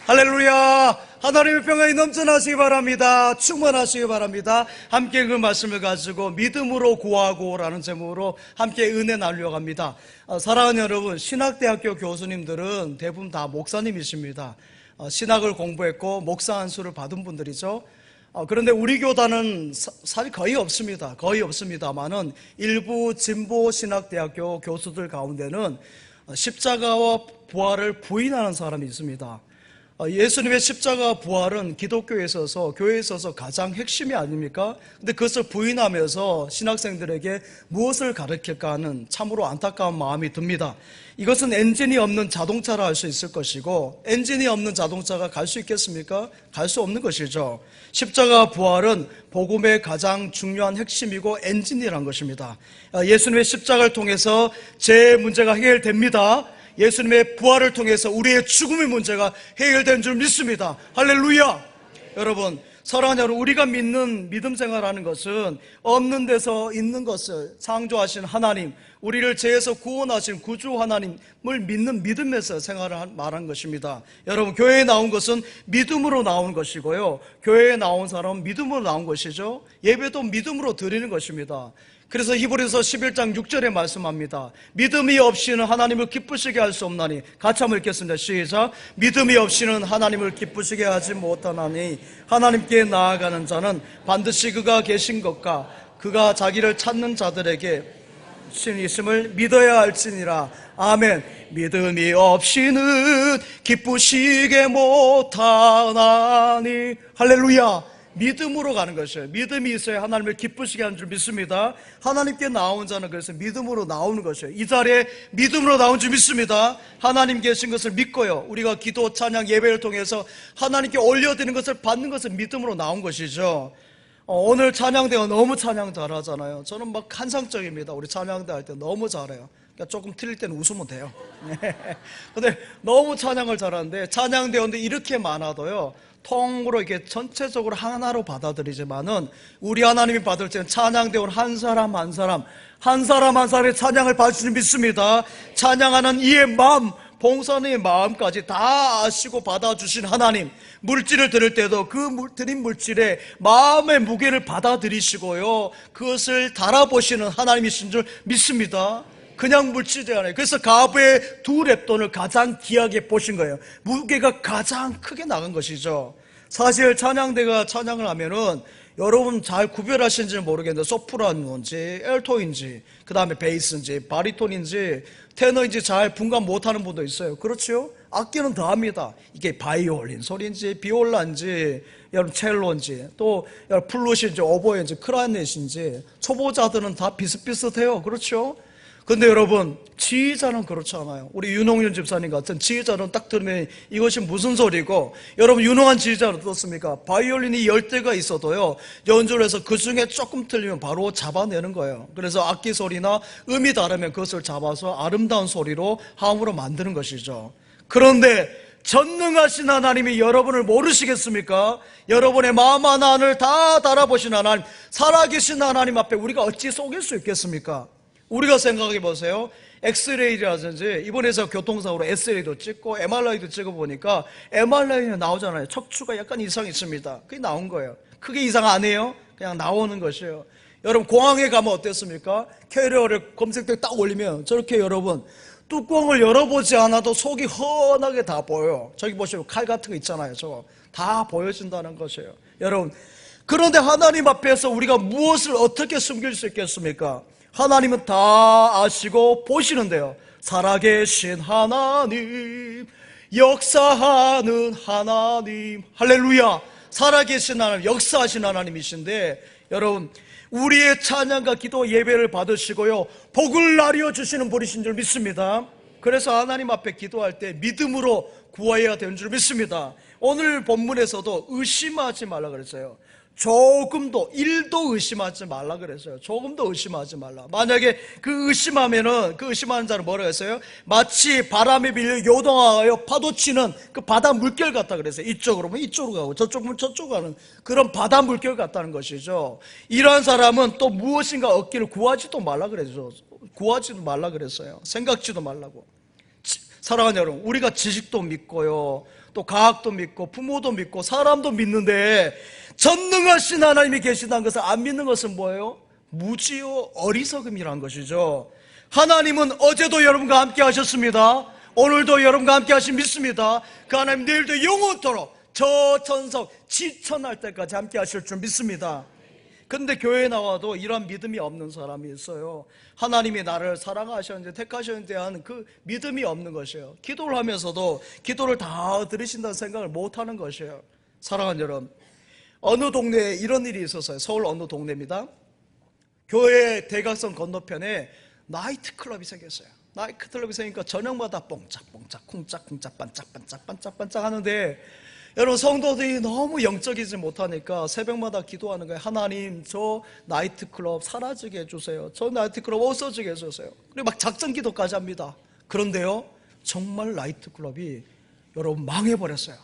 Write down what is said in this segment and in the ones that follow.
할렐루야. 하나님의 평강이 넘쳐나시기 바랍니다. 충만하시기 바랍니다. 함께 그 말씀을 가지고 믿음으로 구하고라는 제목으로 함께 은혜 나누려고 합니다. 사랑하는 여러분, 신학대학교 교수님들은 대부분 다 목사님이십니다. 신학을 공부했고 목사 안수를 받은 분들이죠. 그런데 우리 교단은 사실 거의 없습니다. 거의 없습니다만은 일부 진보 신학대학교 교수들 가운데는 십자가와 부활을 부인하는 사람이 있습니다. 예수님의 십자가 부활은 기독교에 있어서, 교회에 있어서 가장 핵심이 아닙니까? 근데 그것을 부인하면서 신학생들에게 무엇을 가르칠까 하는 참으로 안타까운 마음이 듭니다. 이것은 엔진이 없는 자동차라 할 수 있을 것이고, 엔진이 없는 자동차가 갈 수 있겠습니까? 갈 수 없는 것이죠. 십자가 부활은 복음의 가장 중요한 핵심이고 엔진이라는 것입니다. 예수님의 십자가를 통해서 제 문제가 해결됩니다. 예수님의 부활을 통해서 우리의 죽음의 문제가 해결된 줄 믿습니다. 할렐루야. 여러분, 사랑하는 여러분, 우리가 믿는 믿음 생활하는 것은 없는 데서 있는 것을 창조하신 하나님, 우리를 죄에서 구원하신 구주 하나님을 믿는 믿음에서 생활을 말한 것입니다. 여러분, 교회에 나온 것은 믿음으로 나온 것이고요, 교회에 나온 사람은 믿음으로 나온 것이죠. 예배도 믿음으로 드리는 것입니다. 그래서 히브리서 11장 6절에 말씀합니다. 믿음이 없이는 하나님을 기쁘시게 할 수 없나니. 같이 한번 읽겠습니다. 시작. 믿음이 없이는 하나님을 기쁘시게 하지 못하나니 하나님께 나아가는 자는 반드시 그가 계신 것과 그가 자기를 찾는 자들에게 신 있음을 믿어야 할지니라. 아멘. 믿음이 없이는 기쁘시게 못하나니. 할렐루야. 믿음으로 가는 것이에요. 믿음이 있어야 하나님을 기쁘시게 하는 줄 믿습니다. 하나님께 나온 자는 그래서 믿음으로 나오는 것이에요. 이 자리에 믿음으로 나온 줄 믿습니다. 하나님 계신 것을 믿고요, 우리가 기도, 찬양, 예배를 통해서 하나님께 올려드리는 것을 받는 것은 믿음으로 나온 것이죠. 오늘 찬양대가 너무 찬양 잘하잖아요. 저는 막 환상적입니다. 우리 찬양대 할 때 너무 잘해요. 그러니까 조금 틀릴 때는 웃으면 돼요. 근데 너무 찬양을 잘하는데, 찬양대원데 이렇게 많아도요, 통으로 이렇게 전체적으로 하나로 받아들이지만은 우리 하나님이 받을 때는 찬양대원 한 사람 한 사람 의 찬양을 받으시는 믿습니다. 찬양하는 이의 마음, 봉사의 마음까지 다 아시고 받아주신 하나님, 물질을 드릴 때도 그 드린 물질에 마음의 무게를 받아들이시고요, 그것을 달아보시는 하나님이신 줄 믿습니다. 그냥 물질이 아니에요. 그래서 가부의 두 렙돈을 가장 귀하게 보신 거예요. 무게가 가장 크게 나간 것이죠. 사실 찬양대가 찬양을 하면은 여러분 잘 구별하시는지 모르겠는데, 소프라노인지 엘토인지, 그 다음에 베이스인지 바리톤인지 테너인지 잘 분간 못하는 분도 있어요. 그렇죠? 악기는 다 합니다. 이게 바이올린 소리인지 비올라인지, 여러분 첼로인지, 또 여러분 플룻인지 오보인지 크라넷인지, 초보자들은 다 비슷비슷해요. 그렇죠? 근데 여러분, 지휘자는 그렇지 않아요. 우리 윤홍윤 집사님 같은 지휘자는 딱 들으면 이것이 무슨 소리고, 여러분 유능한 지휘자는 어떻습니까? 바이올린이 10대가 있어도요, 연주를 해서 그 중에 조금 틀리면 바로 잡아내는 거예요. 그래서 악기 소리나 음이 다르면 그것을 잡아서 아름다운 소리로 화음으로 만드는 것이죠. 그런데 전능하신 하나님이 여러분을 모르시겠습니까? 여러분의 마음 하나를 다 달아보신 하나님, 살아계신 하나님 앞에 우리가 어찌 속일 수 있겠습니까? 우리가 생각해 보세요. 엑스레이라든지, 이번에서 교통사고로 엑스레이도 찍고 MRI도 찍어보니까 MRI에 나오잖아요. 척추가 약간 이상이 있습니다. 그게 나온 거예요. 크게 이상 안 해요. 그냥 나오는 것이에요. 여러분, 공항에 가면 어땠습니까? 캐리어를 검색대 딱 올리면 저렇게 여러분 뚜껑을 열어보지 않아도 속이 훤하게 다 보여요. 저기 보시면 칼 같은 거 있잖아요. 저거 다 보여진다는 것이에요. 여러분, 그런데 하나님 앞에서 우리가 무엇을 어떻게 숨길 수 있겠습니까? 하나님은 다 아시고 보시는데요, 살아계신 하나님, 역사하는 하나님, 할렐루야. 살아계신 하나님, 역사하신 하나님이신데, 여러분, 우리의 찬양과 기도 예배를 받으시고요, 복을 나뉘어 주시는 분이신 줄 믿습니다. 그래서 하나님 앞에 기도할 때 믿음으로 구해야 되는 줄 믿습니다. 오늘 본문에서도 의심하지 말라 그랬어요. 조금도 1도 의심하지 말라 그랬어요. 조금도 의심하지 말라. 만약에 그 의심하면은, 그 의심하는 자는 뭐라고 했어요? 마치 바람에 밀려 요동하여 파도치는 그 바다 물결 같다 그랬어요. 이쪽으로 보면 이쪽으로 가고 저쪽 보면 저쪽으로 가는 그런 바다 물결 같다는 것이죠. 이러한 사람은 또 무엇인가 얻기를 구하지도 말라 그랬죠. 구하지도 말라 그랬어요. 생각지도 말라고. 사랑하는 여러분, 우리가 지식도 믿고요, 또 과학도 믿고 부모도 믿고 사람도 믿는데 전능하신 하나님이 계시다는 것을 안 믿는 것은 뭐예요? 무지요 어리석음이란 것이죠. 하나님은 어제도 여러분과 함께 하셨습니다. 오늘도 여러분과 함께 하신 믿습니다. 그 하나님 내일도 영원토록 저 천석 지천할 때까지 함께 하실 줄 믿습니다. 근데 교회에 나와도 이런 믿음이 없는 사람이 있어요. 하나님이 나를 사랑하셨는데 택하셨는데 대한 그 믿음이 없는 것이에요. 기도를 하면서도 기도를 다 들으신다는 생각을 못하는 것이에요. 사랑하는 여러분, 어느 동네에 이런 일이 있었어요. 서울 어느 동네입니다. 교회 대각선 건너편에 나이트클럽이 생겼어요. 나이트클럽이 생기니까 저녁마다 뽕짝뽕짝 쿵짝쿵짝 반짝반짝 하는데, 여러분 성도들이 너무 영적이지 못하니까 새벽마다 기도하는 거예요. 하나님, 저 나이트클럽 사라지게 해주세요. 저 나이트클럽 없어지게 해주세요. 그리고 막 작전 기도까지 합니다. 그런데요, 정말 나이트클럽이 여러분 망해버렸어요.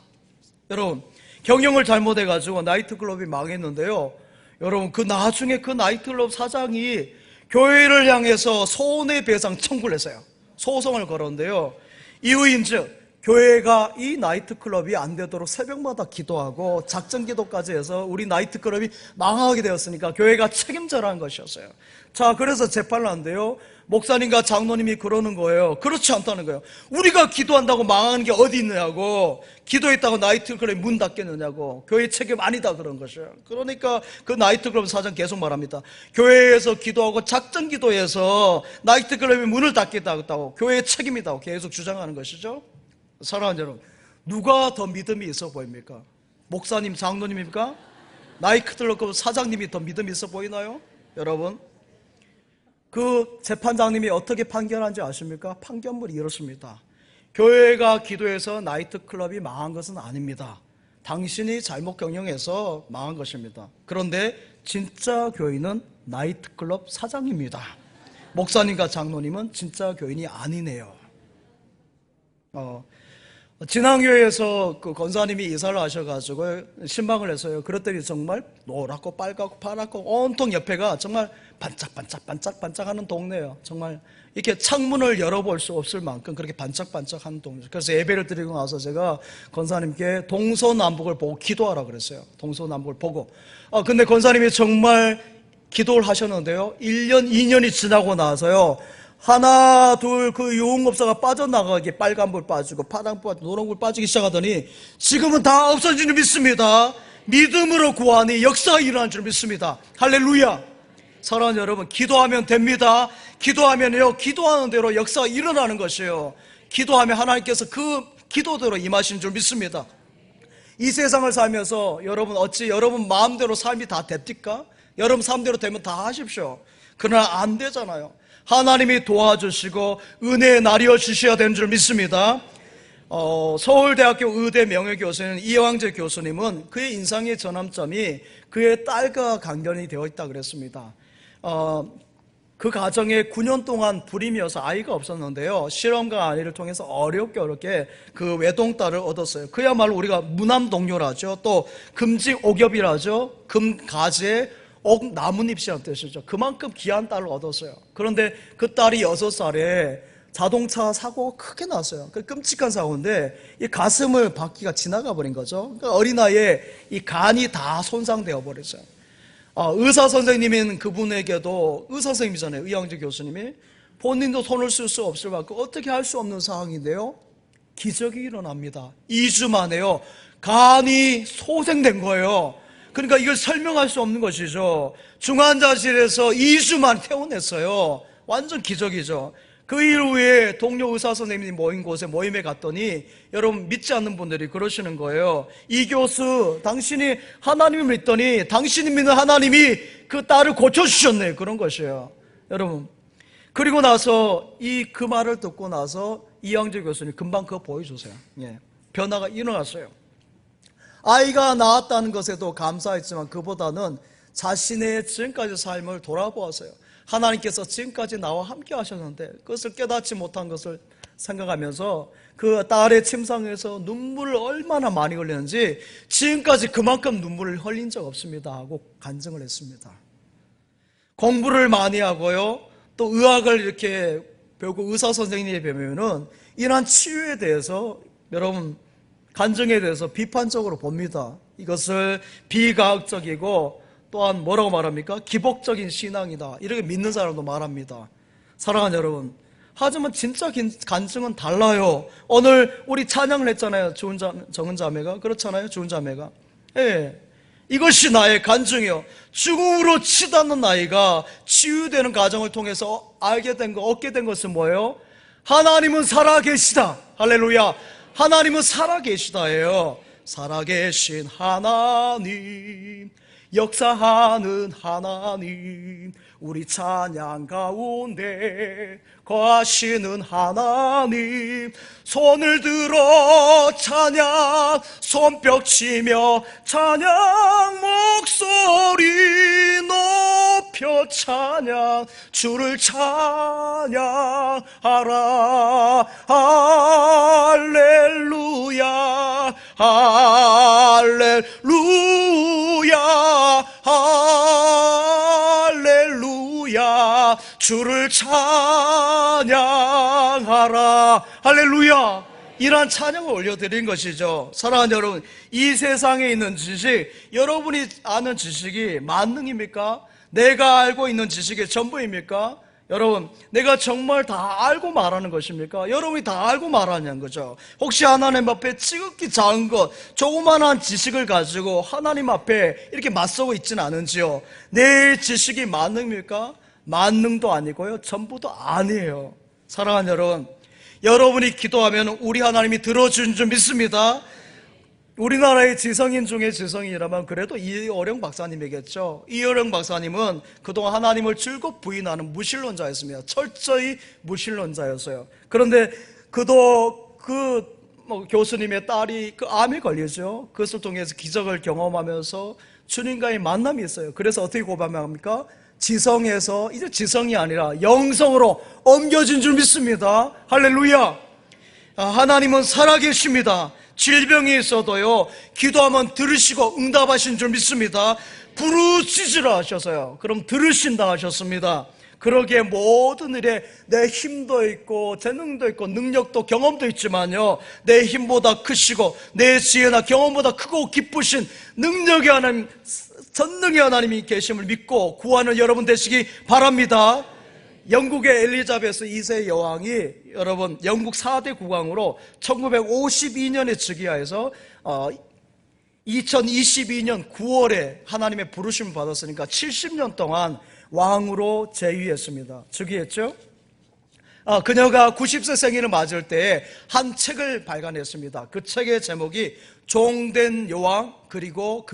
여러분 경영을 잘못해가지고 나이트클럽이 망했는데요, 여러분 그 나중에 그 나이트클럽 사장이 교회를 향해서 손해배상 청구를 했어요. 소송을 걸었는데요, 이유인즉 교회가 이 나이트클럽이 안 되도록 새벽마다 기도하고 작전 기도까지 해서 우리 나이트클럽이 망하게 되었으니까 교회가 책임져라는 것이었어요. 자, 그래서 재판을 하는데요, 목사님과 장로님이 그러는 거예요. 그렇지 않다는 거예요. 우리가 기도한다고 망하는 게 어디 있느냐고, 기도했다고 나이트클럽이 문 닫겠느냐고, 교회 책임 아니다 그런 것이에요. 그러니까 그 나이트클럽 사장 계속 말합니다. 교회에서 기도하고 작전 기도해서 나이트클럽이 문을 닫겠다고 교회의 책임이다고 계속 주장하는 것이죠. 사랑하는 여러분, 누가 더 믿음이 있어 보입니까? 목사님, 장로님입니까? 나이트클럽 사장님이 더 믿음이 있어 보이나요? 여러분, 그 재판장님이 어떻게 판결한지 아십니까? 판결문이 이렇습니다. 교회가 기도해서 나이트클럽이 망한 것은 아닙니다. 당신이 잘못 경영해서 망한 것입니다. 그런데 진짜 교인은 나이트클럽 사장입니다. 목사님과 장로님은 진짜 교인이 아니네요. 진앙교회에서 그 권사님이 이사를 하셔가지고 신방을 했어요. 그랬더니 정말 노랗고 빨갛고 파랗고 온통 옆에가 정말 반짝반짝하는 동네예요. 정말 이렇게 창문을 열어볼 수 없을 만큼 그렇게 반짝반짝하는 동네. 그래서 예배를 드리고 나서 제가 권사님께 동서남북을 보고 기도하라 그랬어요. 동서남북을 보고. 근데 권사님이 정말 기도를 하셨는데요, 1년 2년이 지나고 나서요, 하나 둘 그 유흥업소가 빠져나가게 빨간불 빠지고 파란불 빠지고 노란불 빠지기 시작하더니 지금은 다 없어진 줄 믿습니다. 믿음으로 구하니 역사가 일어난 줄 믿습니다. 할렐루야. 사랑하는 여러분, 기도하면 됩니다. 기도하면요, 기도하는 대로 역사가 일어나는 것이에요. 기도하면 하나님께서 그 기도대로 임하신 줄 믿습니다. 이 세상을 살면서 여러분 어찌 여러분 마음대로 삶이 다 됩니까? 여러분 삶대로 되면 다 하십시오. 그러나 안 되잖아요. 하나님이 도와주시고 은혜의 날이어 주셔야 되는 줄 믿습니다. 서울대학교 의대 명예교수인 이황재 교수님은 그의 인생의 전환점이 그의 딸과 관련이 되어 있다 그랬습니다. 그 가정에 9년 동안 불임이어서 아이가 없었는데요, 실험과 안위를 통해서 어렵게 그 외동딸을 얻었어요. 그야말로 우리가 무남동료라죠. 또 금직옥엽이라죠. 금가지에 나뭇잎이라는 뜻이죠. 그만큼 귀한 딸을 얻었어요. 그런데 그 딸이 6살에 자동차 사고가 크게 났어요. 그 끔찍한 사고인데 이 가슴을 바퀴가 지나가 버린 거죠. 그러니까 어린 나이에 이 간이 다 손상되어 버렸어요. 의사 선생님인 그분에게도, 의사 선생님이잖아요, 이황재 교수님이, 본인도 손을 쓸 수 없을 만큼 어떻게 할 수 없는 상황인데요, 기적이 일어납니다. 2주 만에요, 간이 소생된 거예요. 그러니까 이걸 설명할 수 없는 것이죠. 중환자실에서 2주 만에 퇴원했어요. 완전 기적이죠. 그 이후에 동료 의사 선생님이 모인 곳에 모임에 갔더니 여러분 믿지 않는 분들이 그러시는 거예요. 이 교수, 당신이 하나님을 믿더니 당신이 믿는 하나님이 그 딸을 고쳐주셨네요. 그런 것이에요. 여러분, 그리고 나서 그 말을 듣고 나서 이황재 교수님 금방 그거 보여주세요. 변화가 일어났어요. 아이가 낳았다는 것에도 감사했지만 그보다는 자신의 지금까지 삶을 돌아보았어요. 하나님께서 지금까지 나와 함께 하셨는데 그것을 깨닫지 못한 것을 생각하면서 그 딸의 침상에서 눈물을 얼마나 많이 흘리는지 지금까지 그만큼 눈물을 흘린 적 없습니다 하고 간증을 했습니다. 공부를 많이 하고요, 또 의학을 이렇게 배우고 의사 선생님이 배우면은 이러한 치유에 대해서 여러분 간증에 대해서 비판적으로 봅니다. 이것을 비과학적이고 또한 뭐라고 말합니까? 기복적인 신앙이다, 이렇게 믿는 사람도 말합니다. 사랑하는 여러분, 하지만 진짜 간증은 달라요. 오늘 우리 찬양을 했잖아요. 정은 자매가. 그렇잖아요. 좋은 자매가. 예. 이것이 나의 간증이요. 죽음으로 치닫는 나이가 치유되는 과정을 통해서 알게 된 것, 얻게 된 것은 뭐예요? 하나님은 살아계시다. 할렐루야. 하나님은 살아계시다예요. 살아계신 하나님, 역사하는 하나님, 우리 찬양 가운데 거하시는 하나님, 손을 들어 찬양, 손뼉치며 찬양, 목소리 높여 찬양, 주를 찬양하라. 할렐루야, 할렐루야, 할렐루야, 주를 찬양하라. 할렐루야. 이러한 찬양을 올려드린 것이죠. 사랑하는 여러분, 이 세상에 있는 지식, 여러분이 아는 지식이 만능입니까? 내가 알고 있는 지식의 전부입니까? 여러분, 내가 정말 다 알고 말하는 것입니까? 여러분이 다 알고 말하냐는 거죠. 혹시 하나님 앞에 지극히 작은 것, 조그만한 지식을 가지고 하나님 앞에 이렇게 맞서고 있지는 않은지요? 내 지식이 만능입니까? 만능도 아니고요, 전부도 아니에요. 사랑하는 여러분, 여러분이 기도하면 우리 하나님이 들어주는 줄 믿습니다. 우리나라의 지성인 중에 지성인이라면 그래도 이어령 박사님이겠죠. 이어령 박사님은 그동안 하나님을 줄곧 부인하는 무신론자였습니다. 철저히 무신론자였어요. 그런데 교수님의 딸이 암에 걸리죠. 그것을 통해서 기적을 경험하면서 주님과의 만남이 있어요. 그래서 어떻게 고백합니까? 지성에서 이제 지성이 아니라 영성으로 옮겨진 줄 믿습니다. 할렐루야. 하나님은 살아계십니다. 질병이 있어도요, 기도하면 들으시고 응답하신 줄 믿습니다. 부르짖으라 하셔서요, 그럼 들으신다 하셨습니다. 그러기에 모든 일에 내 힘도 있고 재능도 있고 능력도 경험도 있지만요, 내 힘보다 크시고 내 지혜나 경험보다 크고 기쁘신 능력의 하나님, 전능의 하나님이 계심을 믿고 구하는 여러분 되시기 바랍니다. 영국의 엘리자베스 2세 여왕이 여러분 영국 4대 국왕으로 1952년에 즉위하여서 2022년 9월에 하나님의 부르심을 받았으니까 70년 동안 왕으로 재위했습니다. 즉위했죠. 그녀가 90세 생일을 맞을 때에 한 책을 발간했습니다. 그 책의 제목이 종된 여왕 그리고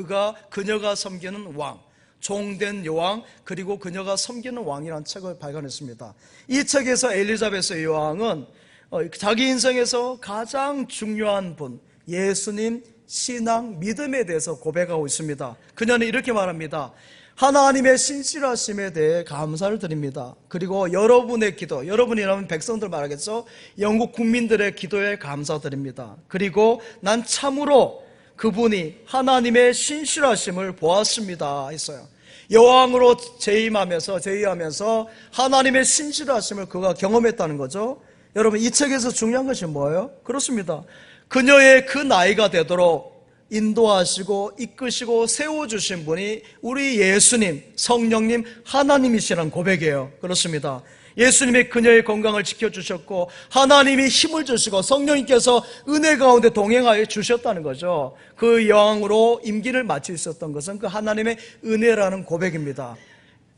그녀가 섬기는 왕, 종된 여왕 그리고 그녀가 섬기는 왕이라는 책을 발간했습니다. 이 책에서 엘리자베스 여왕은 자기 인생에서 가장 중요한 분, 예수님 신앙 믿음에 대해서 고백하고 있습니다. 그녀는 이렇게 말합니다. 하나님의 신실하심에 대해 감사를 드립니다. 그리고 여러분의 기도, 여러분이라면 백성들 말하겠죠? 영국 국민들의 기도에 감사드립니다. 그리고 난 참으로 그분이 하나님의 신실하심을 보았습니다 했어요. 여왕으로 재임하면서 하나님의 신실하심을 그가 경험했다는 거죠. 여러분, 이 책에서 중요한 것이 뭐예요? 그렇습니다. 그녀의 그 나이가 되도록 인도하시고 이끄시고 세워주신 분이 우리 예수님, 성령님, 하나님이시라는 고백이에요. 그렇습니다. 예수님이 그녀의 건강을 지켜주셨고 하나님이 힘을 주시고 성령님께서 은혜 가운데 동행하여 주셨다는 거죠. 그 여왕으로 임기를 마칠 수 있었던 것은 그 하나님의 은혜라는 고백입니다.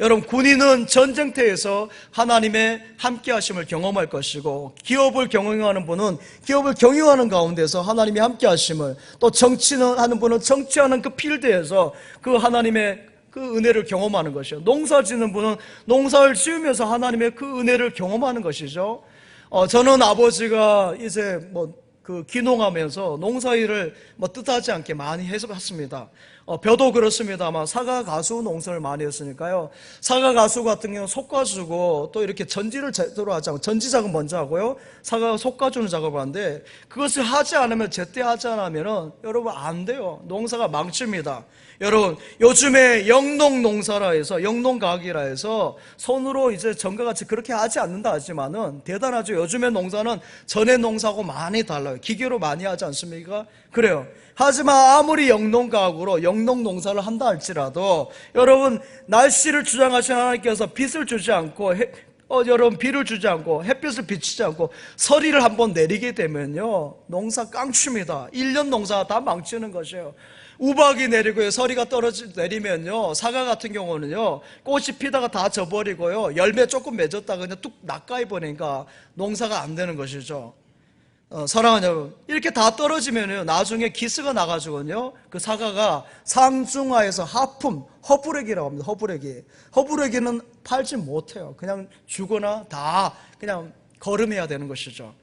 여러분, 군인은 전쟁터에서 하나님의 함께하심을 경험할 것이고, 기업을 경영하는 분은 기업을 경영하는 가운데서 하나님의 함께하심을, 또 정치하는 분은 정치하는 그 필드에서 그 하나님의 그 은혜를 경험하는 것이요. 농사 짓는 분은 농사를 지으면서 하나님의 그 은혜를 경험하는 것이죠. 저는 아버지가 이제 귀농하면서 농사일을 뜻하지 않게 많이 해봤습니다. 벼도 그렇습니다만 사과가수 농사를 많이 했으니까요. 사과가수 같은 경우는 솎아주고 또 이렇게 전지를 제대로 하지 않고 전지작업 먼저 하고요. 사과 솎아주는 작업을 하는데 그것을 하지 않으면 제때 하지 않으면 여러분 안 돼요. 농사가 망칩니다. 여러분, 요즘에 영농 농사라 해서 영농가학이라 해서 손으로 이제 전과 같이 그렇게 하지 않는다 하지만은 대단하죠. 요즘의 농사는 전의 농사하고 많이 달라요. 하잖아요. 기계로 많이 하지 않습니까? 그래요. 하지만 아무리 영농가학으로 영농 농사를 한다 할지라도 여러분, 날씨를 주장하신 하나님께서 빛을 주지 않고 여러분, 비를 주지 않고 햇빛을 비치지 않고 서리를 한번 내리게 되면요, 농사 깡춥니다. 1년 농사가 다 망치는 것이에요. 우박이 내리고요, 서리가 내리면요, 사과 같은 경우는요, 꽃이 피다가 다 져버리고요, 열매 조금 맺었다가 그냥 뚝 낚아해 버리니까 농사가 안 되는 것이죠. 사랑하는 여러분, 이렇게 다 떨어지면요, 나중에 기스가 나가지고요, 그 사과가 상중하에서 하품, 허브레기라고 합니다. 허브레기는 팔지 못해요. 그냥 주거나 다 그냥 거름해야 되는 것이죠.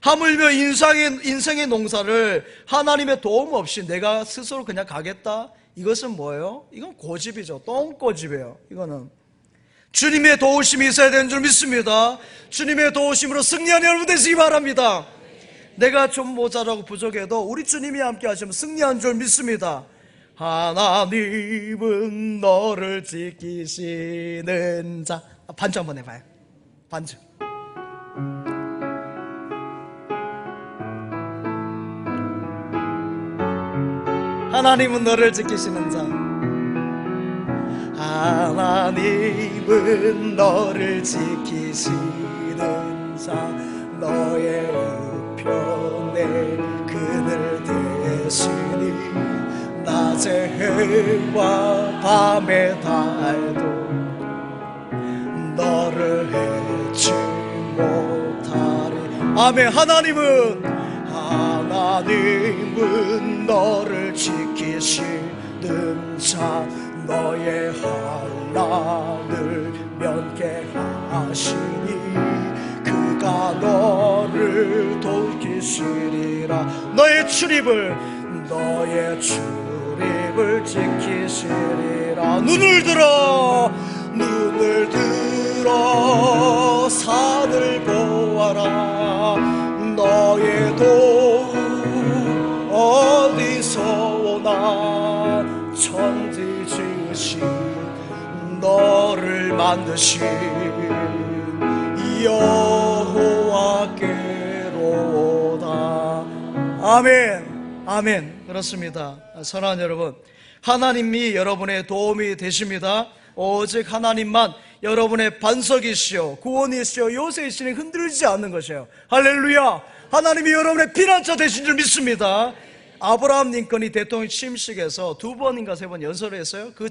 하물며 인생의 농사를 하나님의 도움 없이 내가 스스로 그냥 가겠다? 이것은 뭐예요? 이건 고집이죠. 똥고집이에요. 이거는 주님의 도우심이 있어야 되는 줄 믿습니다. 주님의 도우심으로 승리하는 여러분 되시기 바랍니다. 내가 좀 모자라고 부족해도 우리 주님이 함께 하시면 승리한 줄 믿습니다. 하나님은 너를 지키시는 자. 반주 한번 해봐요. 반주. 하나님은 너를 지키시는 자. 하나님은 너를 지키시는 자. 너의 우편에 그늘 대시니 낮의 해와 밤의 달도 너를 해치 못하리. 아멘. 하나님은 너를 지키시는 자. 너의 환난을 면케하시니 그가 너를 돌키시리라. 너의 출입을 지키시리라. 눈을 들어 산을 보아라. 너의 도움 어디서 오나. 천지 지으신 너를 만드신 여호와께로다. 아멘. 그렇습니다. 사랑하는 여러분, 하나님이 여러분의 도움이 되십니다. 오직 하나님만 여러분의 반석이시오, 구원이시오, 요새이시니 흔들리지 않는 것이에요. 할렐루야. 하나님이 여러분의 피난처 되신 줄 믿습니다. 아브라함 링컨이 대통령 취임식에서 2번인가 3번 연설을 했어요. 그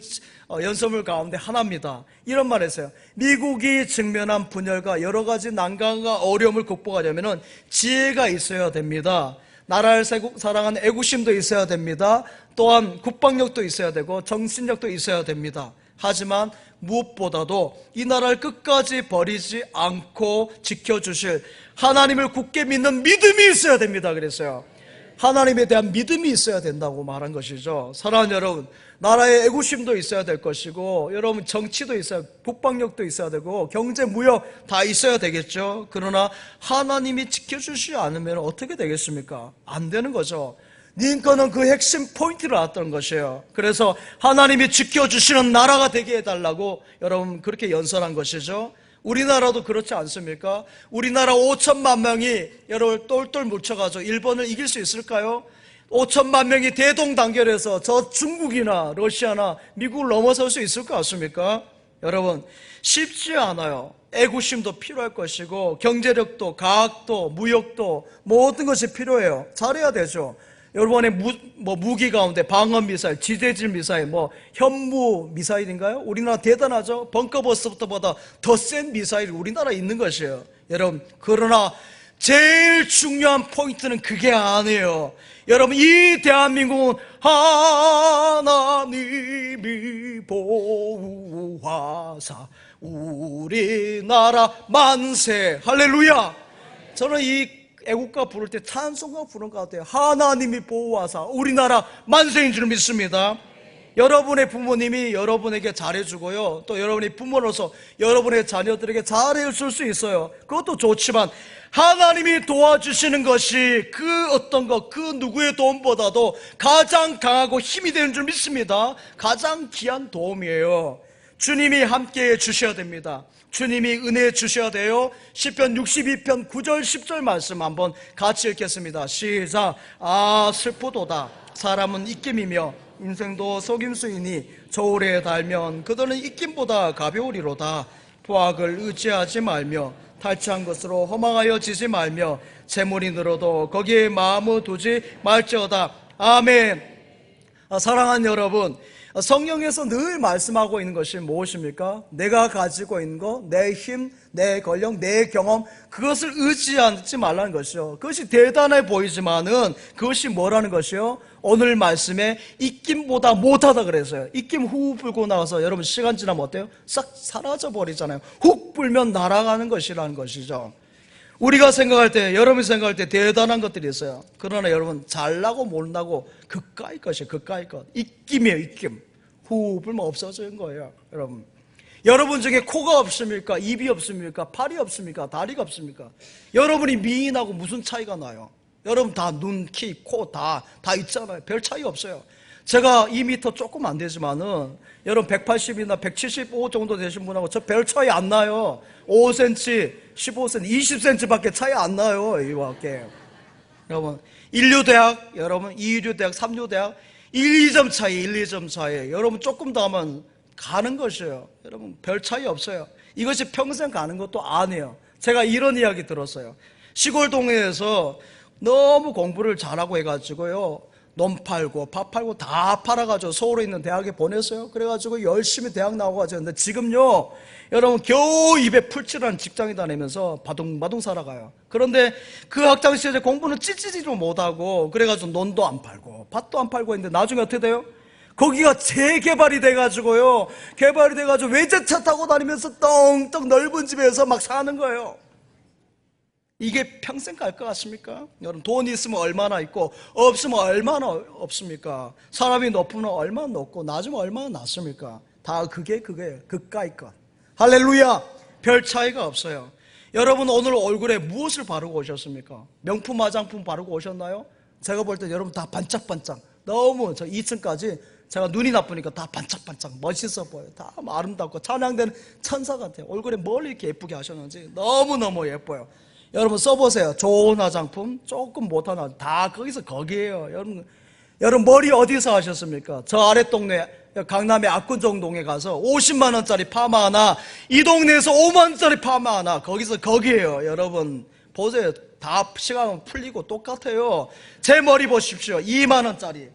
연설문 가운데 하나입니다. 이런 말 했어요. 미국이 직면한 분열과 여러 가지 난관과 어려움을 극복하려면 지혜가 있어야 됩니다. 나라를 사랑하는 애국심도 있어야 됩니다. 또한 국방력도 있어야 되고 정신력도 있어야 됩니다. 하지만 무엇보다도 이 나라를 끝까지 버리지 않고 지켜주실 하나님을 굳게 믿는 믿음이 있어야 됩니다. 그랬어요. 하나님에 대한 믿음이 있어야 된다고 말한 것이죠. 사랑하는 여러분, 나라의 애국심도 있어야 될 것이고, 여러분 정치도 있어야, 국방력도 있어야 되고, 경제, 무역 다 있어야 되겠죠. 그러나 하나님이 지켜주시지 않으면 어떻게 되겠습니까? 안 되는 거죠. 링컨은 그 핵심 포인트를 알았던 것이에요. 그래서 하나님이 지켜주시는 나라가 되게 해달라고 여러분 그렇게 연설한 것이죠. 우리나라도 그렇지 않습니까? 우리나라 5천만 명이 여러분 똘똘 뭉쳐가지고 일본을 이길 수 있을까요? 5천만 명이 대동단결해서 저 중국이나 러시아나 미국을 넘어설 수 있을 것 같습니까? 여러분, 쉽지 않아요. 애국심도 필요할 것이고 경제력도, 과학도, 무역도 모든 것이 필요해요. 잘해야 되죠. 여러분의 무기 가운데 방어 미사일, 지대질 미사일, 현무 미사일인가요? 우리나라 대단하죠? 벙커버스터보다 더 센 미사일이 우리나라에 있는 것이에요. 여러분, 그러나 제일 중요한 포인트는 그게 아니에요. 여러분, 이 대한민국은 하나님이 보호하사 우리나라 만세. 할렐루야. 저는 이 애국가 부를 때 찬송가 부르는 것 같아요. 하나님이 보호하사 우리나라 만세인 줄 믿습니다. 여러분의 부모님이 여러분에게 잘해주고요, 또 여러분이 부모로서 여러분의 자녀들에게 잘해줄 수 있어요. 그것도 좋지만 하나님이 도와주시는 것이 그 어떤 것, 그 누구의 도움보다도 가장 강하고 힘이 되는 줄 믿습니다. 가장 귀한 도움이에요. 주님이 함께해 주셔야 됩니다. 주님이 은혜 주셔야 돼요. 시편 62편 9절 10절 말씀 한번 같이 읽겠습니다. 시작. 아 슬프도다 사람은 입김이며 인생도 속임수이니 저울에 달면 그들은 입김보다 가벼우리로다. 포악을 의지하지 말며 탈취한 것으로 허망하여 지지 말며 재물이 늘어도 거기에 마음을 두지 말지어다. 아멘. 사랑하는 여러분, 성경에서 늘 말씀하고 있는 것이 무엇입니까? 내가 가지고 있는 것, 내 힘, 내 권력, 내 경험, 그것을 의지하지 말라는 것이요. 그것이 대단해 보이지만은 그것이 뭐라는 것이요? 오늘 말씀에 입김보다 못하다 그랬어요. 입김 후 불고 나와서 여러분 시간 지나면 어때요? 싹 사라져 버리잖아요. 훅 불면 날아가는 것이라는 것이죠. 우리가 생각할 때, 여러분이 생각할 때 대단한 것들이 있어요. 그러나 여러분 잘나고 못나고 그까이 것이에요. 그까이 것. 입김이에요. 입김. 후 불면 없어지는 거예요. 여러분 중에 코가 없습니까? 입이 없습니까? 팔이 없습니까? 다리가 없습니까? 여러분이 미인하고 무슨 차이가 나요? 여러분 다 눈, 키, 코 다 있잖아요. 별 차이 없어요. 제가 2m 조금 안 되지만은 여러분 180이나 175 정도 되신 분하고 저 별 차이 안 나요. 5cm, 15cm, 20cm 밖에 차이 안 나요. 이밖에. 여러분 인류대학, 여러분 2유대학, 3유대학 1, 2점 차이, 1, 2점 차이. 여러분 조금 더 하면 가는 것이에요. 여러분 별 차이 없어요. 이것이 평생 가는 것도 아니에요. 제가 이런 이야기 들었어요. 시골 동네에서 너무 공부를 잘하고 해가지고요, 논 팔고 밥 팔고 다 팔아가지고 서울에 있는 대학에 보냈어요. 그래가지고 열심히 대학 나오고가지고. 근데 지금요 여러분 겨우 입에 풀칠하는 직장에 다니면서 바둥바둥 살아가요. 그런데 그 학창 시절에 공부는 찌찌지도 못하고 그래가지고 논도 안 팔고 밭도 안 팔고 했는데 나중에 어떻게 돼요? 거기가 재개발이 돼가지고요, 개발이 돼가지고 외제차 타고 다니면서 떵떵 넓은 집에서 막 사는 거예요. 이게 평생 갈 것 같습니까? 여러분 돈 있으면 얼마나 있고 없으면 얼마나 없습니까? 사람이 높으면 얼마나 높고 낮으면 얼마나 낮습니까? 다 그게 그까이 것. 할렐루야. 별 차이가 없어요. 여러분 오늘 얼굴에 무엇을 바르고 오셨습니까? 명품 화장품 바르고 오셨나요? 제가 볼 때 여러분 다 반짝반짝, 너무 저 2층까지 제가 눈이 나쁘니까 다 반짝반짝 멋있어 보여요. 다 아름답고 찬양되는 천사 같아요. 얼굴에 뭘 이렇게 예쁘게 하셨는지 너무너무 예뻐요. 여러분 써보세요. 좋은 화장품, 조금 못한 화장품 다 거기에요. 여러분 머리 어디서 하셨습니까? 저 아랫동네 강남의 압구정동에 가서 50만 원짜리 파마 하나, 이 동네에서 5만 원짜리 파마 하나, 거기에요. 여러분 보세요. 다 시간 풀리고 똑같아요. 제 머리 보십시오. 2만 원짜리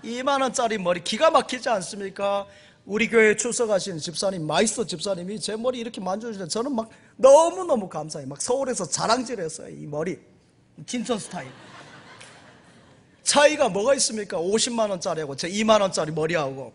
2만 원짜리 머리 기가 막히지 않습니까? 우리 교회에 출석하신 집사님, 마이스터 집사님이 제 머리 이렇게 만져주시는데 저는 막 너무너무 감사해요. 막 서울에서 자랑질했어요. 이 머리 김천 스타일. 차이가 뭐가 있습니까? 50만 원짜리하고 제 2만 원짜리 머리하고.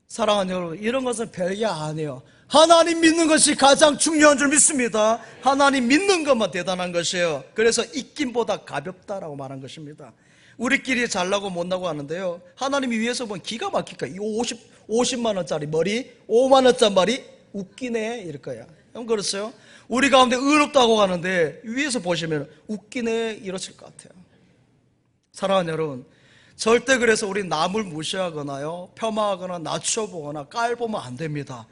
사랑하는 여러분, 이런 것은 별게 아니에요. 하나님 믿는 것이 가장 중요한 줄 믿습니다. 하나님 믿는 것만 대단한 것이에요. 그래서 입김보다 가볍다라고 말한 것입니다. 우리끼리 잘나고 못나고 하는데요, 하나님이 위에서 보면 기가 막힐까? 이 50만 원짜리 머리, 5만 원짜리 머리 웃기네 이럴 거야. 그렇죠? 우리 가운데 의롭다고 하는데 위에서 보시면 웃기네 이러실 것 같아요. 사랑하는 여러분, 절대 그래서 우리 남을 무시하거나요, 폄하하거나 낮춰보거나 깔보면 안 됩니다.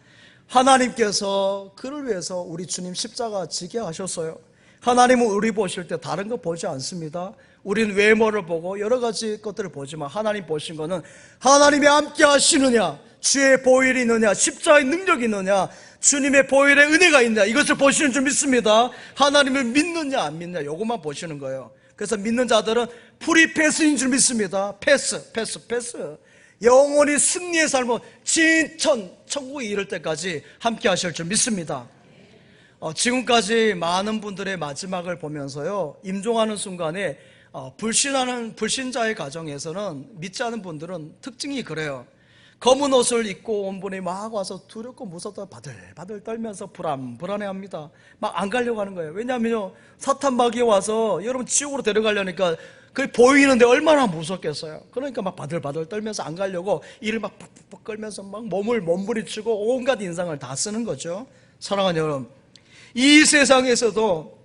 하나님께서 그를 위해서 우리 주님 십자가 지게 하셨어요. 하나님은 우리 보실 때 다른 거 보지 않습니다. 우리는 외모를 보고 여러 가지 것들을 보지만 하나님 보신 거는 하나님이 함께 하시느냐, 주의 보혈이 있느냐, 십자가의 능력이 있느냐, 주님의 보혈의 은혜가 있느냐, 이것을 보시는 줄 믿습니다. 하나님을 믿느냐 안 믿느냐 이것만 보시는 거예요. 그래서 믿는 자들은 프리 패스인 줄 믿습니다. 패스. 영원히 승리의 삶은 천국에 이를 때까지 함께 하실 줄 믿습니다. 지금까지 많은 분들의 마지막을 보면서요, 임종하는 순간에 불신자의 가정에서는, 믿지 않은 분들은 특징이 그래요. 검은 옷을 입고 온 분이 막 와서 두렵고 무섭다 바들바들 떨면서 불안해합니다. 막 안 가려고 하는 거예요. 왜냐하면요, 사탄 마귀가 와서 여러분 지옥으로 데려가려니까 그게 보이는데 얼마나 무섭겠어요. 그러니까 막 바들바들 떨면서 안 가려고 이를 막 푹푹 끌면서 막 몸부림치고 온갖 인상을 다 쓰는 거죠. 사랑하는 여러분, 이 세상에서도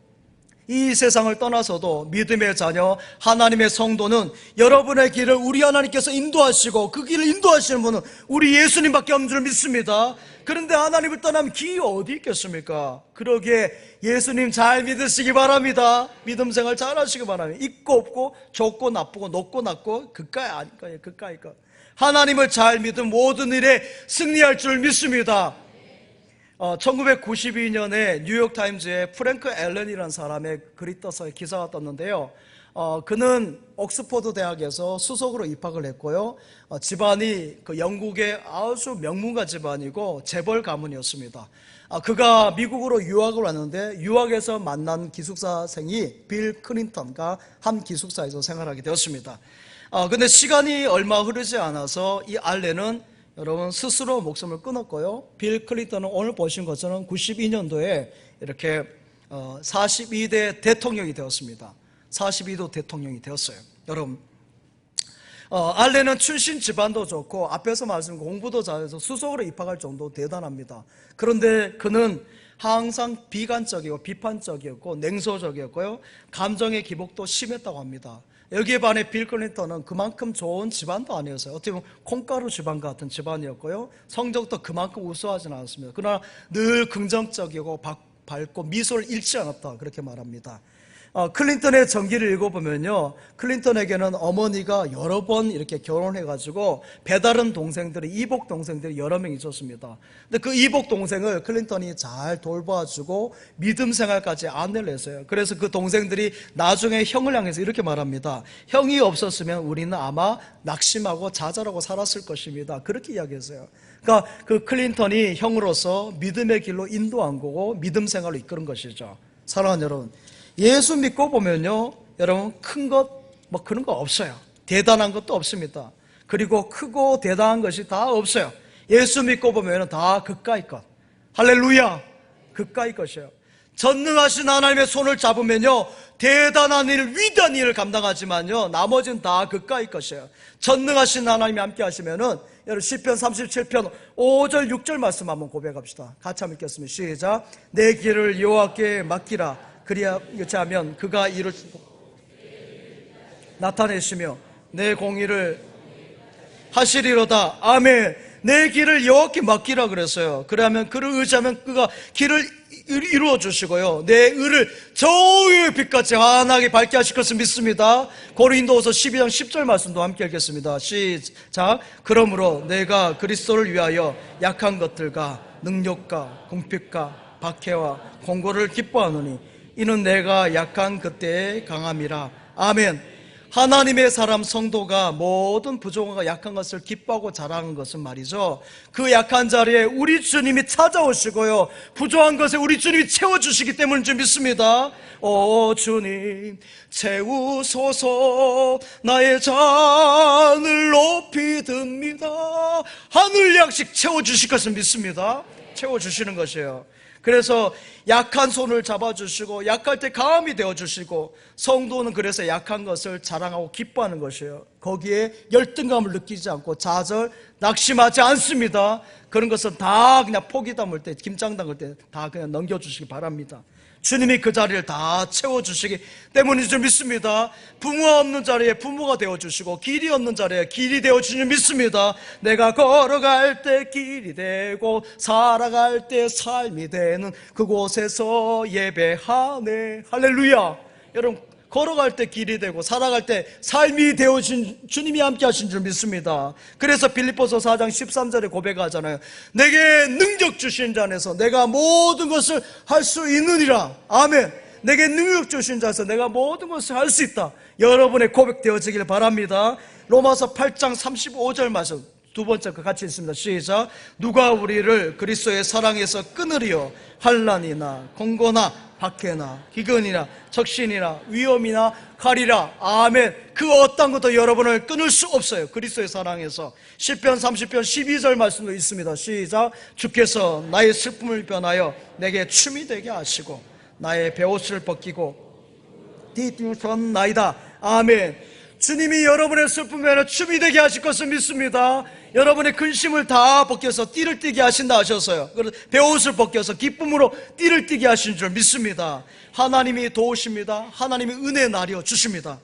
이 세상을 떠나서도 믿음의 자녀 하나님의 성도는 여러분의 길을 우리 하나님께서 인도하시고 그 길을 인도하시는 분은 우리 예수님밖에 없는 줄 믿습니다. 그런데 하나님을 떠나면 길이 어디 있겠습니까? 그러기에 예수님 잘 믿으시기 바랍니다. 믿음 생활 잘 하시기 바랍니다. 있고 없고 좋고 나쁘고 높고 낮고 그까이 아닐까요? 그까이 것. 하나님을 잘 믿으면 모든 일에 승리할 줄 믿습니다. 1992년에 뉴욕타임즈에 프랭크 앨런이라는 사람의 글이 떠서 기사가 떴는데요. 그는 옥스퍼드 대학에서 수석으로 입학을 했고요. 집안이 그 영국의 아주 명문가 집안이고 재벌 가문이었습니다. 그가 미국으로 유학을 왔는데 유학에서 만난 기숙사생이 빌 클린턴과 한 기숙사에서 생활하게 되었습니다. 근데 시간이 얼마 흐르지 않아서 이 알렌은 여러분 스스로 목숨을 끊었고요. 빌 클린턴은 오늘 보신 것처럼 92년도에 이렇게 42대 대통령이 되었습니다. 42도 대통령이 되었어요. 여러분 알렌은 출신 집안도 좋고 앞에서 말씀 공부도 잘해서 수석으로 입학할 정도 대단합니다. 그런데 그는 항상 비관적이고 비판적이었고 냉소적이었고요. 감정의 기복도 심했다고 합니다. 여기에 반해 빌 클린턴은 그만큼 좋은 집안도 아니었어요. 어떻게 보면 콩가루 집안 같은 집안이었고요. 성적도 그만큼 우수하지는 않았습니다. 그러나 늘 긍정적이고 밝고 미소를 잃지 않았다 그렇게 말합니다. 클린턴의 전기를 읽어보면요, 클린턴에게는 어머니가 여러 번 이렇게 결혼해가지고 배다른 동생들이, 이복 동생들이 여러 명 있었습니다. 근데 그 이복 동생을 클린턴이 잘 돌봐주고 믿음 생활까지 안내를 했어요. 그래서 그 동생들이 나중에 형을 향해서 이렇게 말합니다. 형이 없었으면 우리는 아마 낙심하고 좌절하고 살았을 것입니다. 그렇게 이야기했어요. 그러니까 그 클린턴이 형으로서 믿음의 길로 인도한 거고 믿음 생활로 이끄는 것이죠. 사랑하는 여러분, 예수 믿고 보면요, 여러분 큰 것 뭐 그런 거 없어요. 대단한 것도 없습니다. 그리고 크고 대단한 것이 다 없어요. 예수 믿고 보면 다 그까이 것. 할렐루야, 그까이 것이에요. 전능하신 하나님의 손을 잡으면요, 대단한 일, 위대한 일을 감당하지만요, 나머지는 다 그까이 것이에요. 전능하신 하나님이 함께 하시면은, 여러분 시편 37편 5절 6절 말씀 한번 고백합시다. 같이 한번 읽겠습니다. 시작. 내 길을 여호와께 맡기라. 그리하면 그가 이를 나타내시며 내 공의를 하시리로다. 아멘. 내 길을 여호와께 맡기라 그랬어요. 그러면 그를 의지하면 그가 길을 이루어 주시고요, 내 의를 저의 빛같이 환하게 밝게 하실 것을 믿습니다. 고린도후서 12장 10절 말씀도 함께 읽겠습니다. 시작. 그러므로 내가 그리스도를 위하여 약한 것들과 능력과 궁핍과 박해와 공고를 기뻐하노니 이는 내가 약한 그때의 강함이라. 아멘. 하나님의 사람 성도가 모든 부족과 약한 것을 기뻐하고 자랑하는 것은 말이죠, 그 약한 자리에 우리 주님이 찾아오시고요, 부족한 것에 우리 주님이 채워주시기 때문인 줄 믿습니다. 오 주님 채우소서, 나의 잔을 높이 듭니다. 하늘 양식 채워주실 것을 믿습니다. 채워주시는 것이에요. 그래서 약한 손을 잡아주시고 약할 때 강함이 되어주시고, 성도는 그래서 약한 것을 자랑하고 기뻐하는 것이에요. 거기에 열등감을 느끼지 않고 좌절, 낙심하지 않습니다. 그런 것은 다 그냥 포기 담을 때, 김장 담글 때 다 그냥 넘겨주시기 바랍니다. 주님이 그 자리를 다 채워주시기 때문인 줄 믿습니다. 부모 없는 자리에 부모가 되어주시고 길이 없는 자리에 길이 되어주시는 줄 믿습니다. 내가 걸어갈 때 길이 되고 살아갈 때 삶이 되는 그곳에서 예배하네. 할렐루야. 여러분 걸어갈 때 길이 되고 살아갈 때 삶이 되어진 주님이 함께 하신 줄 믿습니다. 그래서 빌립보서 4장 13절에 고백하잖아요. 내게 능력 주신 자 안에서 내가 모든 것을 할 수 있느니라. 아멘. 내게 능력 주신 자에서 내가 모든 것을 할 수 있다. 여러분의 고백되어지길 바랍니다. 로마서 8장 35절 말씀 두 번째 거 같이 있습니다. 시작. 누가 우리를 그리스도의 사랑에서 끊으리요? 환난이나 공고나 박해나 기근이나 적신이나 위험이나 칼이라. 아멘. 그 어떤 것도 여러분을 끊을 수 없어요. 그리스도의 사랑에서. 시편 30편 12절 말씀도 있습니다. 시작. 주께서 나의 슬픔을 변하여 내게 춤이 되게 하시고 나의 베옷을 벗기고 뒤뚱선 나이다. 아멘. 주님이 여러분의 슬픔이 아니라 춤이 되게 하실 것을 믿습니다. 여러분의 근심을 다 벗겨서 띠를 띠게 하신다 하셨어요. 그래서 베옷을 벗겨서 기쁨으로 띠를 띠게 하신 줄 믿습니다. 하나님이 도우십니다. 하나님이 은혜 나려 주십니다.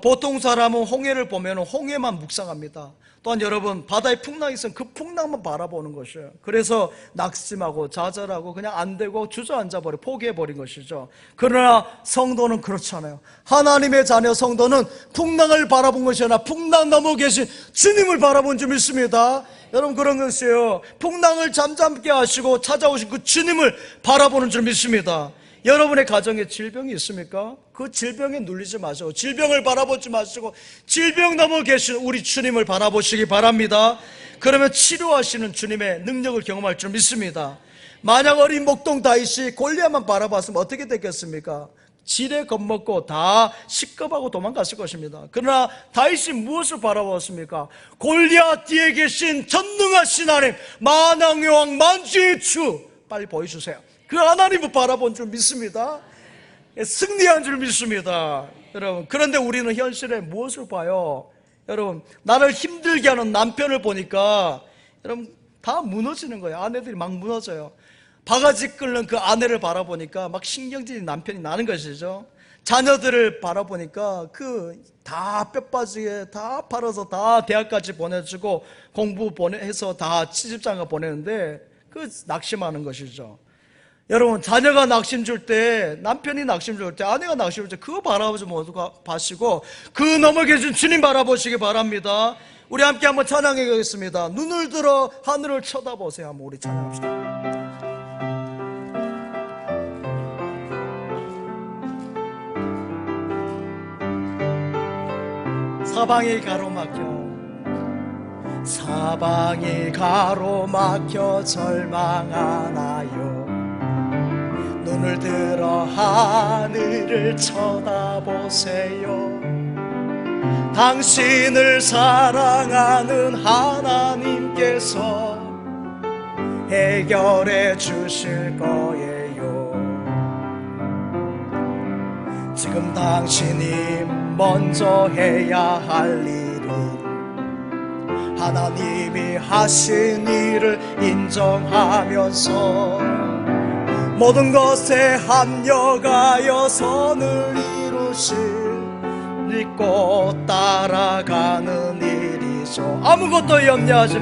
보통 사람은 홍해를 보면 홍해만 묵상합니다. 또한 여러분, 바다에 풍랑이 있으면 그 풍랑만 바라보는 것이에요. 그래서 낙심하고 좌절하고 그냥 안 되고 주저앉아버려 포기해버린 것이죠. 그러나 성도는 그렇지 않아요. 하나님의 자녀 성도는 풍랑을 바라본 것이 아니라 풍랑 넘어 계신 주님을 바라본 줄 믿습니다. 여러분, 그런 것이에요. 풍랑을 잠잠케 하시고 찾아오신 그 주님을 바라보는 줄 믿습니다. 여러분의 가정에 질병이 있습니까? 그 질병에 눌리지 마시고 질병을 바라보지 마시고 질병 넘어 계신 우리 주님을 바라보시기 바랍니다. 그러면 치료하시는 주님의 능력을 경험할 줄 믿습니다. 만약 어린 목동 다윗이 골리앗만 바라봤으면 어떻게 됐겠습니까? 지레 겁먹고 다 시겁하고 도망갔을 것입니다. 그러나 다윗이 무엇을 바라보았습니까? 골리앗 뒤에 계신 전능하신 하나님, 만왕의 왕, 만주의 주, 빨리 보여주세요. 그 하나님을 바라본 줄 믿습니다. 승리한 줄 믿습니다. 여러분, 그런데 우리는 현실에 무엇을 봐요? 여러분, 나를 힘들게 하는 남편을 보니까 여러분 다 무너지는 거예요. 아내들이 막 무너져요. 바가지 끓는 그 아내를 바라보니까 막 신경질이 남편이 나는 것이죠. 자녀들을 바라보니까 그 다 뼈빠지게 다 팔아서 다 대학까지 보내주고 공부 해서 다 취직장가 보내는데 그 낙심하는 것이죠. 여러분, 자녀가 낙심 줄 때, 남편이 낙심 줄 때, 아내가 낙심 줄 때 그거 바라보지 마시고 그 넘어 계신 주님 바라보시기 바랍니다. 우리 함께 한번 찬양해 가겠습니다. 눈을 들어 하늘을 쳐다보세요. 한번 우리 찬양합시다. 사방이 가로막혀 절망하나요. 눈을 들어 하늘을 쳐다보세요. 당신을 사랑하는 하나님께서 해결해 주실 거예요. 지금 당신이 먼저 해야 할 일은 하나님이 하신 일을 인정하면서 모든 것에 합력하여 선을 이루실 믿고 따라가는 일이죠. 아무것도 염려하지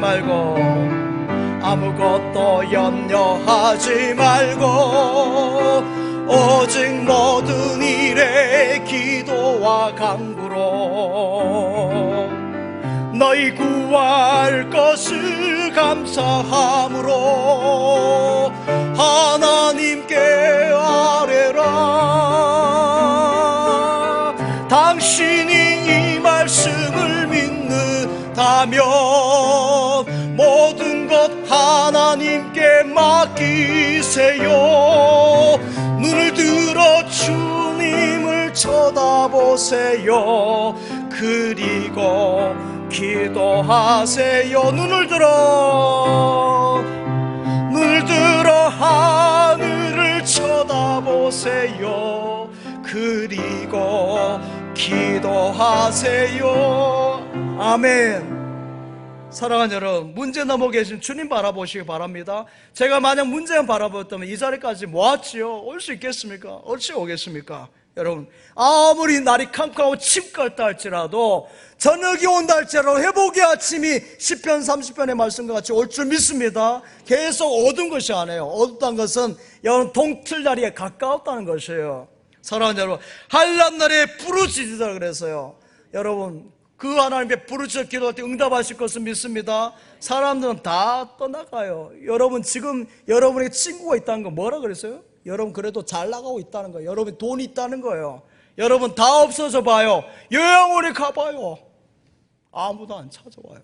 말고 오직 모든 일에 기도와 간구로 너희 구할 것을 감사함으로 하나님께 아뢰라. 당신이 이 말씀을 믿는다면 모든 것 하나님께 맡기세요. 눈을 들어 주님을 쳐다보세요. 그리고 기도하세요. 눈을 들어 하늘을 쳐다보세요. 그리고 기도하세요. 아멘. 사랑하는 여러분, 문제 넘어 계신 주님 바라보시기 바랍니다. 제가 만약 문제만 바라보았다면 이 자리까지 모았지요? 올 수 있겠습니까? 어찌 오겠습니까? 여러분, 아무리 날이 캄캄하고 칩같다 할지라도 저녁이 온다 할지라도 회복의 아침이 시편 30편의 말씀과 같이 올 줄 믿습니다. 계속 어두운 것이 아니에요. 어둡다는 것은 여러분 동틀다리에 가까웠다는 것이에요. 사랑하는 여러분, 한란날에 부르짖으라 그랬어요. 여러분, 그 하나님께 부르짖어 기도할 때 응답하실 것을 믿습니다. 사람들은 다 떠나가요. 여러분, 지금 여러분의 친구가 있다는 거 뭐라 그랬어요? 여러분 그래도 잘 나가고 있다는 거예요. 여러분 돈이 있다는 거예요. 여러분 다 없어져 봐요. 요양원에 가봐요. 아무도 안 찾아와요.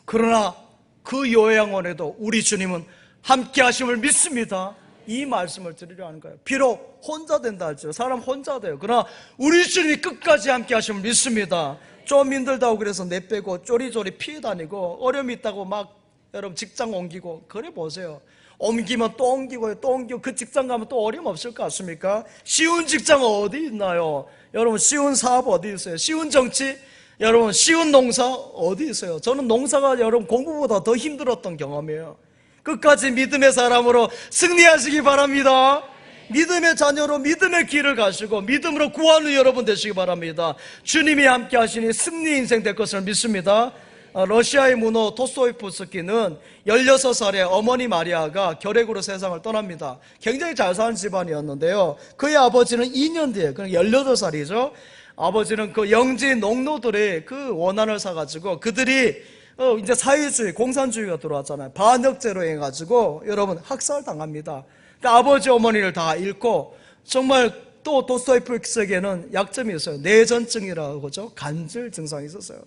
그러나 그 요양원에도 우리 주님은 함께 하심을 믿습니다. 이 말씀을 드리려 하는 거예요. 비록 혼자 된다 할지라도 사람 혼자 돼요. 그러나 우리 주님이 끝까지 함께 하심을 믿습니다. 좀 힘들다고 그래서 내빼고 쪼리쪼리 피해 다니고 어려움이 있다고 막 여러분 직장 옮기고 그래 보세요. 옮기면 또 옮기고요, 또 옮기고, 그 직장 가면 또 어려움 없을 것 같습니까? 쉬운 직장 어디 있나요? 여러분, 쉬운 사업 어디 있어요? 쉬운 정치? 여러분, 쉬운 농사 어디 있어요? 저는 농사가 여러분 공부보다 더 힘들었던 경험이에요. 끝까지 믿음의 사람으로 승리하시기 바랍니다. 믿음의 자녀로 믿음의 길을 가시고 믿음으로 구하는 여러분 되시기 바랍니다. 주님이 함께 하시니 승리 인생 될 것을 믿습니다. 러시아의 문호 도스토옙스키는 16살에 어머니 마리아가 결핵으로 세상을 떠납니다. 굉장히 잘 사는 집안이었는데요, 그의 아버지는 2년 뒤에, 그러니까 18살이죠 아버지는 그 영지 농노들의 그 원한을 사가지고, 그들이 이제 사회주의, 공산주의가 들어왔잖아요. 반역죄로 해가지고 여러분 학살당합니다. 그러니까 아버지 어머니를 다 잃고, 정말 또 도스토옙스키에게는 약점이 있어요. 내전증이라고 그러죠. 간질 증상이 있었어요.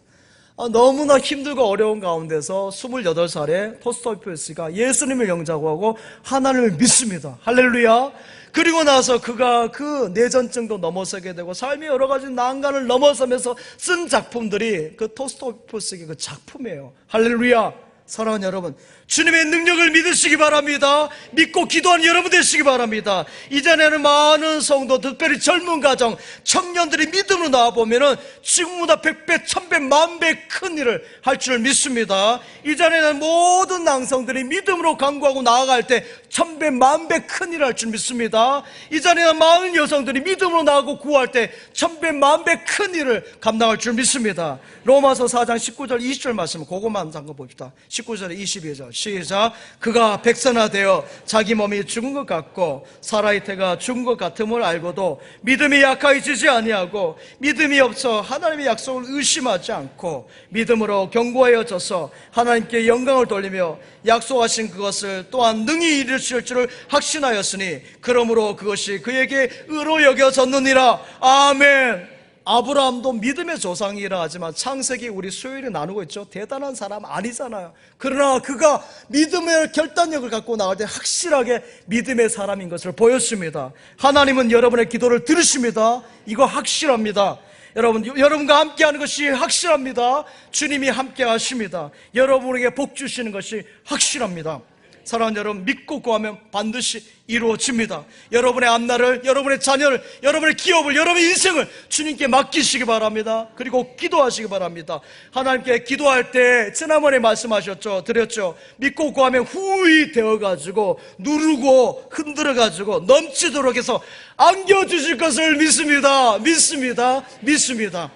너무나 힘들고 어려운 가운데서 28살에 도스토옙스키가 예수님을 영접하고 하나님을 믿습니다. 할렐루야. 그리고 나서 그가 그 내전증도 넘어서게 되고 삶의 여러 가지 난간을 넘어서면서 쓴 작품들이 그 도스토옙스키의 그 작품이에요. 할렐루야. 사랑하는 여러분, 주님의 능력을 믿으시기 바랍니다. 믿고 기도하는 여러분 되시기 바랍니다. 이전에는 많은 성도, 특별히 젊은 가정, 청년들이 믿음으로 나와보면은 지금보다 100배, 1000배, 10,000배 큰 일을 할 줄 믿습니다. 이전에는 모든 낭성들이 믿음으로 간구하고 나아갈 때 1000배, 10,000배 큰 일을 할 줄 믿습니다. 이전에는 많은 여성들이 믿음으로 나아가고 구할 때 1000배, 10,000배 큰 일을 감당할 줄 믿습니다. 로마서 4장 19절 20절 말씀, 그것만 잠깐 봅시다. 19절에 22절 시작. 그가 백선화되어 자기 몸이 죽은 것 같고 사라의 태가 죽은 것 같음을 알고도 믿음이 약하여지지 아니하고 믿음이 없어 하나님의 약속을 의심하지 않고 믿음으로 견고하여져서 하나님께 영광을 돌리며 약속하신 그것을 또한 능히 이루실 줄을 확신하였으니 그러므로 그것이 그에게 의로 여겨졌느니라. 아멘. 아브라함도 믿음의 조상이라 하지만 창세기 우리 수요일에 나누고 있죠. 대단한 사람 아니잖아요. 그러나 그가 믿음의 결단력을 갖고 나갈 때 확실하게 믿음의 사람인 것을 보였습니다. 하나님은 여러분의 기도를 들으십니다. 이거 확실합니다. 여러분과 함께하는 것이 확실합니다. 주님이 함께 하십니다. 여러분에게 복 주시는 것이 확실합니다. 사랑하는 여러분, 믿고 구하면 반드시 이루어집니다. 여러분의 앞날을, 여러분의 자녀를, 여러분의 기업을, 여러분의 인생을 주님께 맡기시기 바랍니다. 그리고 기도하시기 바랍니다. 하나님께 기도할 때 지난번에 말씀하셨죠, 드렸죠. 믿고 구하면 후히 되어가지고 누르고 흔들어가지고 넘치도록 해서 안겨주실 것을 믿습니다. 믿습니다.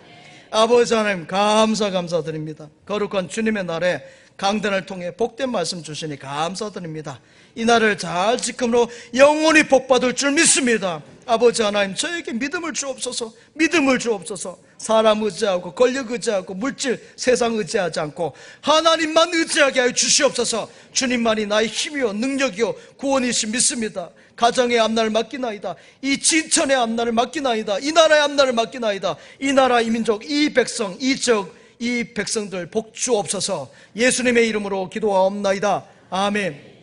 아버지 하나님 감사드립니다. 거룩한 주님의 날에 강단을 통해 복된 말씀 주시니 감사드립니다. 이 날을 잘 지킴으로 영원히 복받을 줄 믿습니다. 아버지 하나님, 저에게 믿음을 주옵소서. 사람 의지하고 권력 의지하고 물질 세상 의지하지 않고 하나님만 의지하게 하여 주시옵소서. 주님만이 나의 힘이요 능력이요 구원이신 믿습니다. 가정의 앞날을 맡기나이다. 이 진천의 앞날을 맡기나이다. 이 나라의 앞날을 맡기나이다. 이 나라, 이 민족, 이 백성, 이 지역, 이 백성들 복 주옵소서. 예수님의 이름으로 기도하옵나이다. 아멘.